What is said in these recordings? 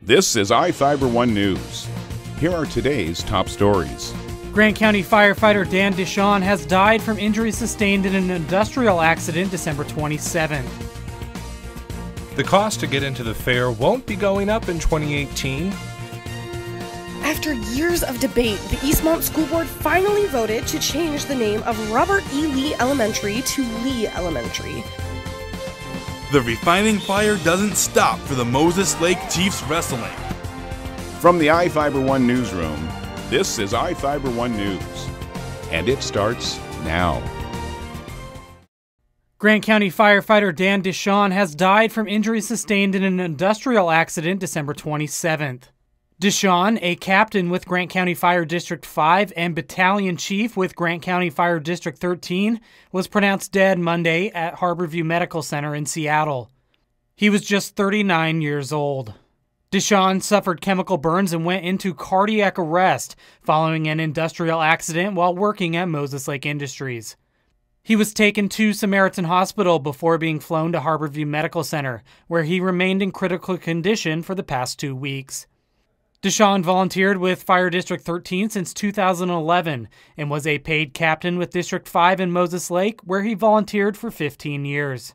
This is iFIBER 1 News. Here are today's top stories. Grant County firefighter Dan Deshawn has died from injuries sustained in an industrial accident December 27th. The cost to get into the fair won't be going up in 2018. After years of debate, the Eastmont School Board finally voted to change the name of Robert E. Lee Elementary to Lee Elementary. The refining fire doesn't stop for the Moses Lake Chiefs wrestling. From the iFIBER 1 newsroom, this is iFIBER 1 News, and it starts now. Grant County firefighter Dan Deshawn has died from injuries sustained in an industrial accident December 27th. Deshawn, a captain with Grant County Fire District 5 and battalion chief with Grant County Fire District 13, was pronounced dead Monday at Harborview Medical Center in Seattle. He was just 39 years old. Deshawn suffered chemical burns and went into cardiac arrest following an industrial accident while working at Moses Lake Industries. He was taken to Samaritan Hospital before being flown to Harborview Medical Center, where he remained in critical condition for the past 2 weeks. Deshawn volunteered with Fire District 13 since 2011 and was a paid captain with District 5 in Moses Lake, where he volunteered for 15 years.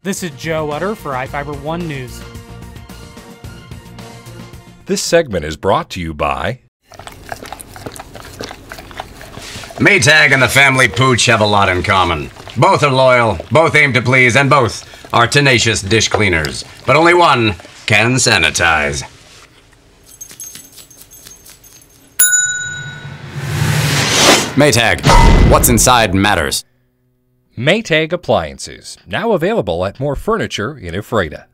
This is Joe Utter for iFIBER 1 News. This segment is brought to you by Maytag and the family Pooch have a lot in common. Both are loyal, both aim to please, and both are tenacious dish cleaners. But only one can sanitize. Maytag, what's inside matters. Maytag Appliances, now available at more furniture in Ephrata.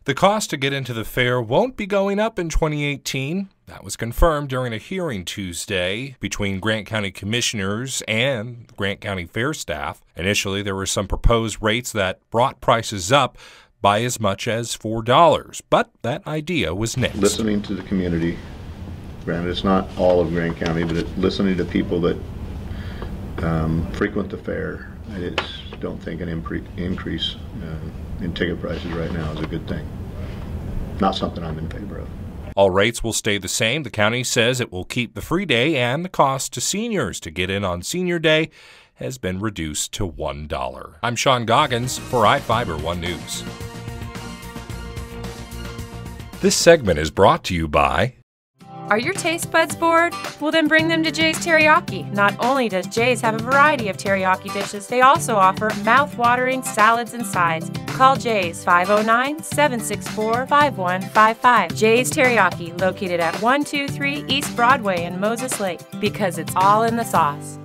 The cost to get into the fair won't be going up in 2018. That was confirmed during a hearing Tuesday between Grant County commissioners and Grant County fair staff. Initially, there were some proposed rates that brought prices up by as much as $4, but that idea was nixed. Listening to the community, granted it's not all of Grant County, but listening to people that frequent the fair, I just don't think an increase in ticket prices right now is a good thing. Not something I'm in favor of. All rates will stay the same. The county says it will keep the free day, and the cost to seniors to get in on Senior Day has been reduced to $1. I'm Sean Goggins for iFIBER 1 News. This segment is brought to you by... Are your taste buds bored? Well, then bring them to Jay's Teriyaki. Not only does Jay's have a variety of teriyaki dishes, they also offer mouth-watering salads and sides. Call Jay's 509-764-5155. Jay's Teriyaki, located at 123 East Broadway in Moses Lake, because it's all in the sauce.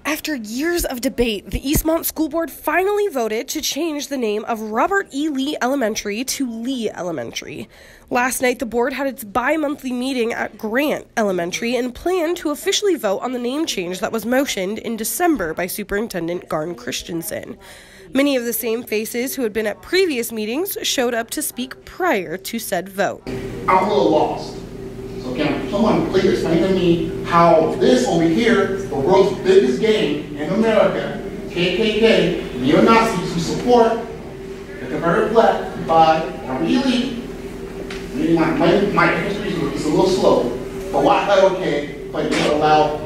After years of debate, the Eastmont School Board finally voted to change the name of Robert E. Lee Elementary to Lee Elementary. Last night, the board had its bi-monthly meeting at Grant Elementary and planned to officially vote on the name change that was motioned in December by Superintendent Garn Christensen. Many of the same faces who had been at previous meetings showed up to speak prior to said vote. I'm a little lost. So can someone please explain to me how this over here, the world's biggest gang in America, KKK, neo-Nazis who support the Confederate flag by really, my history is a little slow, but why is that okay, but you allow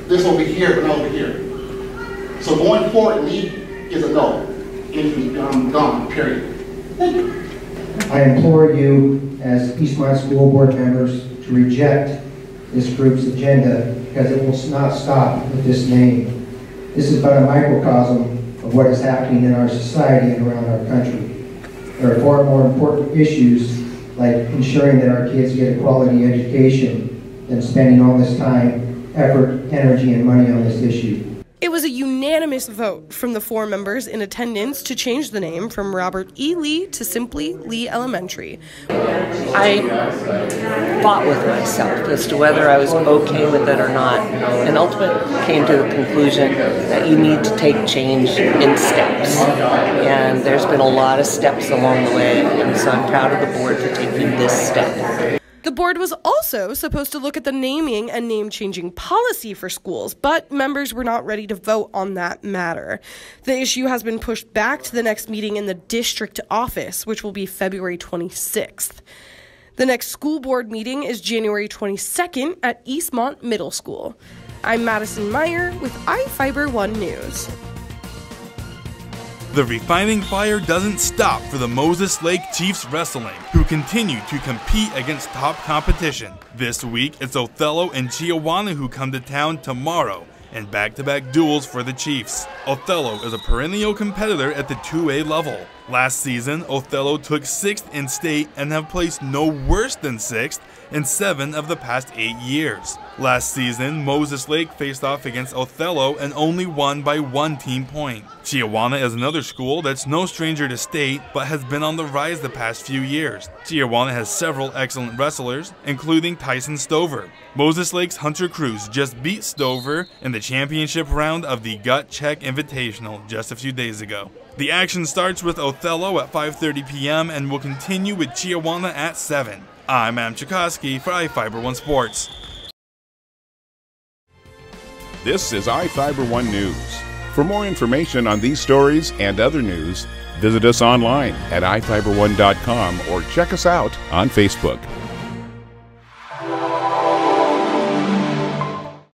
this over here but not over here? So going forward, Lee is a no. It can be gone, period. Thank you. I implore you as Eastmont School Board members to reject this group's agenda because it will not stop with this name. This is but a microcosm of what is happening in our society and around our country. There are far more important issues like ensuring that our kids get a quality education than spending all this time, effort, energy, and money on this issue. It was a unanimous vote from the 4 members in attendance to change the name from Robert E. Lee to simply Lee Elementary. I fought with myself as to whether I was okay with it or not, and ultimately came to the conclusion that you need to take change in steps. And there's been a lot of steps along the way, and so I'm proud of the board for taking this step. The board was also supposed to look at the naming and name-changing policy for schools, but members were not ready to vote on that matter. The issue has been pushed back to the next meeting in the district office, which will be February 26th. The next school board meeting is January 22nd at Eastmont Middle School. I'm Madison Meyer with iFIBER 1 News. The refining fire doesn't stop for the Moses Lake Chiefs Wrestling, who continue to compete against top competition. This week, it's Othello and Chiawana who come to town tomorrow in back-to-back duels for the Chiefs. Othello is a perennial competitor at the 2A level. Last season, Othello took 6th in state and have placed no worse than 6th in 7 of the past 8 years. Last season, Moses Lake faced off against Othello and only won by 1 team point. Chiawana is another school that's no stranger to state, but has been on the rise the past few years. Chiawana has several excellent wrestlers, including Tyson Stover. Moses Lake's Hunter Cruz just beat Stover in the championship round of the Gut Check Invitational just a few days ago. The action starts with Othello at 5:30 p.m. and will continue with Chiawana at 7. I'm Adam Chakosky for iFIBER 1 Sports. This is iFIBER 1 News. For more information on these stories and other news, visit us online at iFiber1.com or check us out on Facebook.